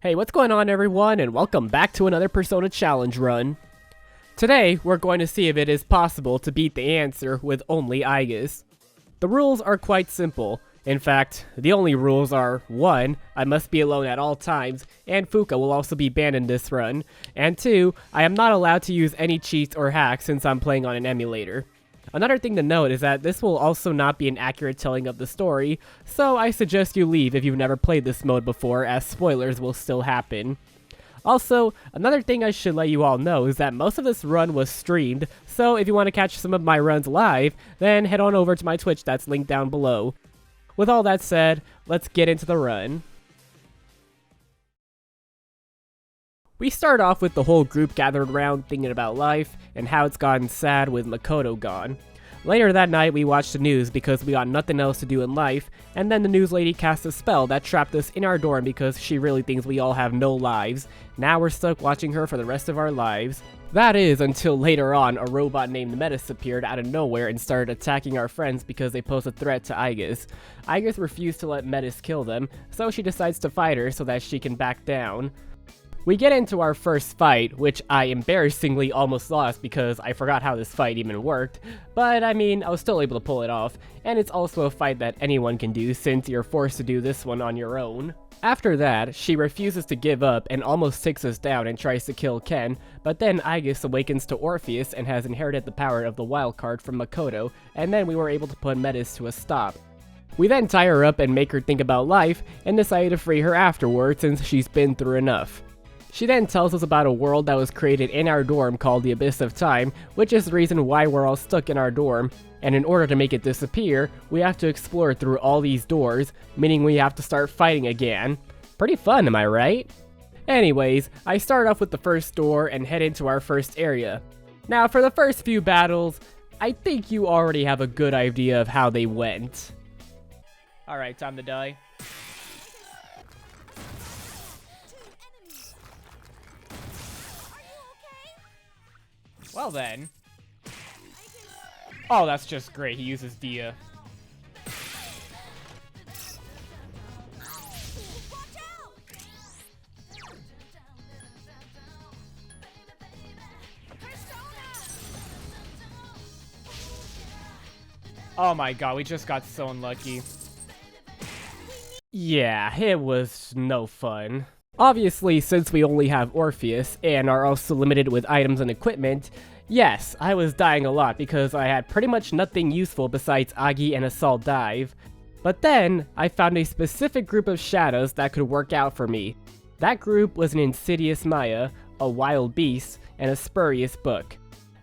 Hey, what's going on everyone, and welcome back to another Persona Challenge run. Today, we're going to see if it is possible to beat the answer with only Aigis. The rules are quite simple. In fact, the only rules are 1. I must be alone at all times, and Fuka will also be banned in this run, and 2. I am not allowed to use any cheats or hacks since I'm playing on an emulator. Another thing to note is that this will also not be an accurate telling of the story, so I suggest you leave if you've never played this mode before, as spoilers will still happen. Also, another thing I should let you all know is that most of this run was streamed, so if you want to catch some of my runs live, then head on over to my Twitch that's linked down below. With all that said, let's get into the run. We start off with the whole group gathered around thinking about life and how it's gotten sad with Makoto gone. Later that night we watched the news because we got nothing else to do in life, and then the news lady cast a spell that trapped us in our dorm because she really thinks we all have no lives. Now we're stuck watching her for the rest of our lives. That is, until later on a robot named Metis appeared out of nowhere and started attacking our friends because they posed a threat to Aigis. Aigis refused to let Metis kill them, so she decides to fight her so that she can back down. We get into our first fight, which I embarrassingly almost lost because I forgot how this fight even worked, but I mean, I was still able to pull it off, and it's also a fight that anyone can do since you're forced to do this one on your own. After that, she refuses to give up and almost takes us down and tries to kill Ken, but then Aigis awakens to Orpheus and has inherited the power of the wild card from Makoto, and then we were able to put Metis to a stop. We then tie her up and make her think about life, and decide to free her afterwards since she's been through enough. She then tells us about a world that was created in our dorm called the Abyss of Time, which is the reason why we're all stuck in our dorm, and in order to make it disappear, we have to explore through all these doors, meaning we have to start fighting again. Pretty fun, am I right? Anyways, I start off with the first door and head into our first area. Now for the first few battles, I think you already have a good idea of how they went. Alright, time to die. Well then. Oh, that's just great. He uses Dia. Oh my god, we just got so unlucky. Yeah, it was no fun. Obviously, since we only have Orpheus, and are also limited with items and equipment, yes, I was dying a lot because I had pretty much nothing useful besides Agi and Assault Dive. But then, I found a specific group of shadows that could work out for me. That group was an Insidious Maya, a Wild Beast, and a Spurious Book.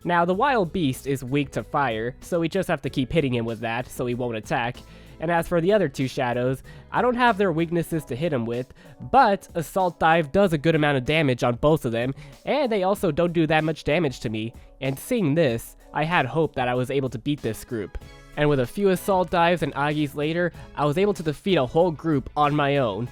Now, the Wild Beast is weak to fire, so we just have to keep hitting him with that so he won't attack. And as for the other two shadows, I don't have their weaknesses to hit them with, but Assault Dive does a good amount of damage on both of them, and they also don't do that much damage to me. And seeing this, I had hope that I was able to beat this group. And with a few Assault Dives and Agis later, I was able to defeat a whole group on my own.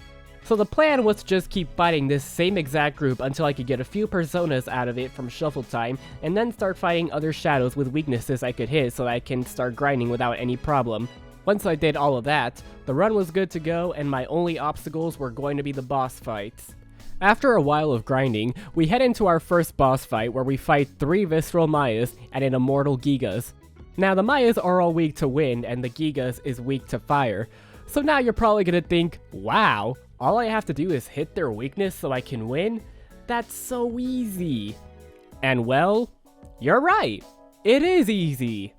So the plan was to just keep fighting this same exact group until I could get a few personas out of it from shuffle time, and then start fighting other shadows with weaknesses I could hit so that I can start grinding without any problem. Once I did all of that, the run was good to go, and my only obstacles were going to be the boss fights. After a while of grinding, we head into our first boss fight where we fight 3 Visceral Mayas and an Immortal Gigas. Now the Mayas are all weak to wind and the Gigas is weak to fire. So now you're probably gonna think, wow, all I have to do is hit their weakness so I can win? That's so easy. And well, you're right, it is easy.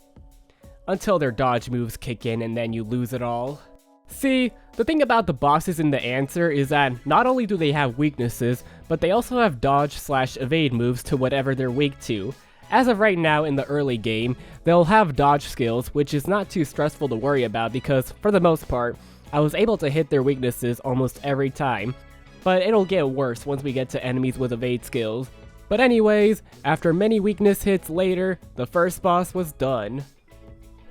Until their dodge moves kick in and then you lose it all. See, the thing about the bosses in the answer is that not only do they have weaknesses, but they also have dodge/evade moves to whatever they're weak to. As of right now in the early game, they'll have dodge skills, which is not too stressful to worry about because, for the most part, I was able to hit their weaknesses almost every time. But it'll get worse once we get to enemies with evade skills. But anyways, after many weakness hits later, the first boss was done.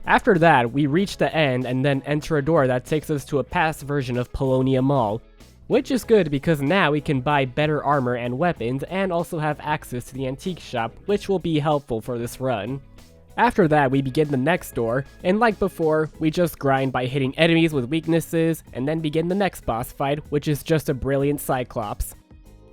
After that, we reach the end and then enter a door that takes us to a past version of Polonia Mall, which is good because now we can buy better armor and weapons and also have access to the antique shop, which will be helpful for this run. After that, we begin the next door, and like before, we just grind by hitting enemies with weaknesses, and then begin the next boss fight, which is just a brilliant Cyclops.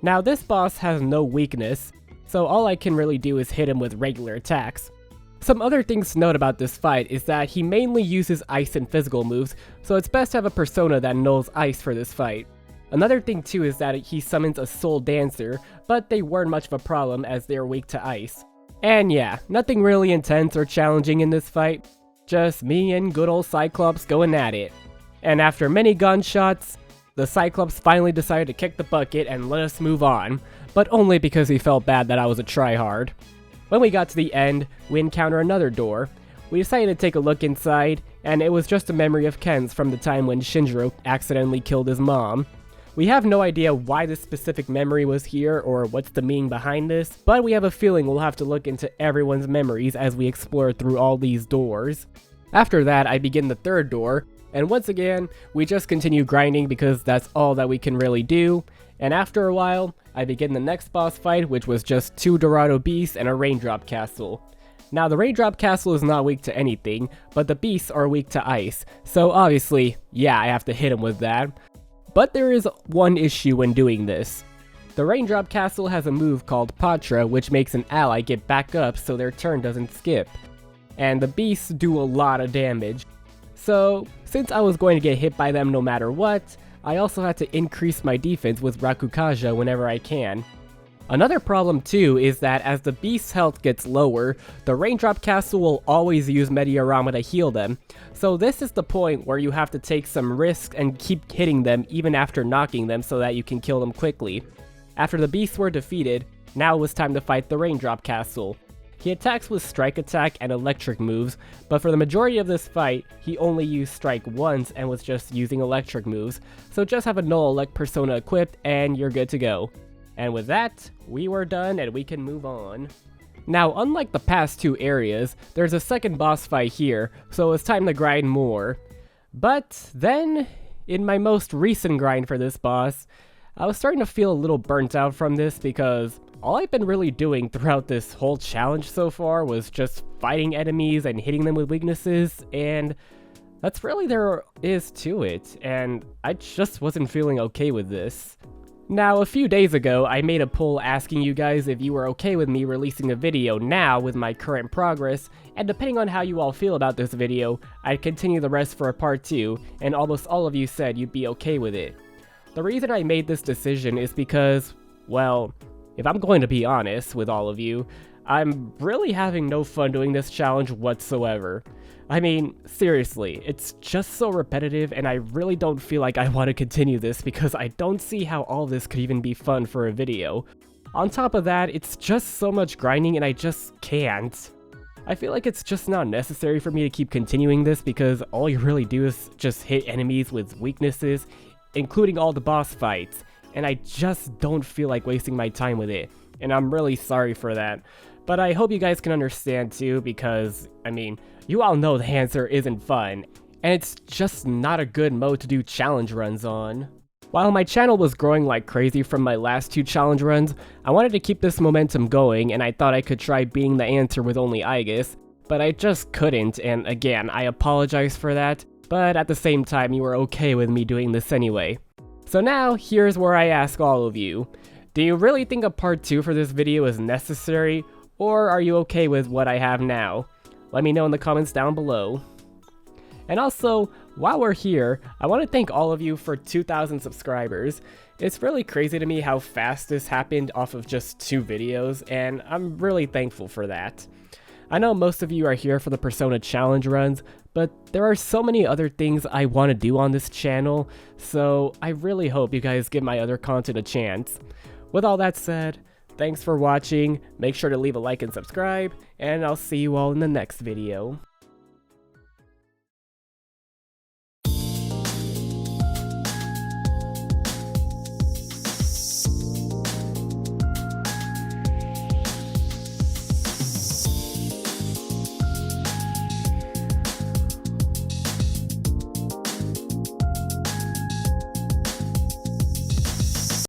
Now this boss has no weakness, so all I can really do is hit him with regular attacks. Some other things to note about this fight is that he mainly uses ice and physical moves, so it's best to have a persona that knows ice for this fight. Another thing too is that he summons a soul dancer, but they weren't much of a problem as they're weak to ice. And yeah, nothing really intense or challenging in this fight, just me and good old Cyclops going at it. And after many gunshots, the Cyclops finally decided to kick the bucket and let us move on, but only because he felt bad that I was a tryhard. When we got to the end, we encounter another door. We decided to take a look inside, and it was just a memory of Ken's from the time when Shinjiro accidentally killed his mom. We have no idea why this specific memory was here or what's the meaning behind this, but we have a feeling we'll have to look into everyone's memories as we explore through all these doors. After that, I begin the third door, and once again, we just continue grinding because that's all that we can really do, and after a while, I begin the next boss fight, which was just 2 Dorado beasts and a raindrop castle. Now the raindrop castle is not weak to anything, but the beasts are weak to ice, so obviously, yeah, I have to hit him with that. But there is one issue when doing this. The raindrop castle has a move called Patra, which makes an ally get back up so their turn doesn't skip. And the beasts do a lot of damage. So, since I was going to get hit by them no matter what, I also had to increase my defense with Rakukaja whenever I can. Another problem too is that as the beast's health gets lower, the raindrop castle will always use Mediarama to heal them, so this is the point where you have to take some risk and keep hitting them even after knocking them so that you can kill them quickly. After the beasts were defeated, now it was time to fight the raindrop castle. He attacks with strike attack and electric moves, but for the majority of this fight, he only used strike once and was just using electric moves, so just have a null elect persona equipped and you're good to go. And with that, we were done and we can move on. Now, unlike the past 2 areas, there's a second boss fight here, so it's time to grind more. But then, in my most recent grind for this boss, I was starting to feel a little burnt out from this because all I've been really doing throughout this whole challenge so far was just fighting enemies and hitting them with weaknesses, and that's really there is to it, and I just wasn't feeling okay with this. Now, a few days ago, I made a poll asking you guys if you were okay with me releasing a video now with my current progress, and depending on how you all feel about this video, I'd continue the rest for a part 2, and almost all of you said you'd be okay with it. The reason I made this decision is because, well, if I'm going to be honest with all of you, I'm really having no fun doing this challenge whatsoever. I mean, seriously, it's just so repetitive and I really don't feel like I want to continue this because I don't see how all this could even be fun for a video. On top of that, it's just so much grinding and I just can't. I feel like it's just not necessary for me to keep continuing this because all you really do is just hit enemies with weaknesses, including all the boss fights, and I just don't feel like wasting my time with it, and I'm really sorry for that. But I hope you guys can understand too because, I mean, you all know the answer isn't fun, and it's just not a good mode to do challenge runs on. While my channel was growing like crazy from my last 2 challenge runs, I wanted to keep this momentum going and I thought I could try being the answer with only Aigis, but I just couldn't, and again, I apologize for that, but at the same time you were okay with me doing this anyway. So now, here's where I ask all of you, do you really think a part 2 for this video is necessary, or are you okay with what I have now? Let me know in the comments down below. And also, while we're here, I want to thank all of you for 2,000 subscribers. It's really crazy to me how fast this happened off of just 2 videos, and I'm really thankful for that. I know most of you are here for the Persona challenge runs, but there are so many other things I want to do on this channel, so I really hope you guys give my other content a chance. With all that said, thanks for watching, make sure to leave a like and subscribe, and I'll see you all in the next video.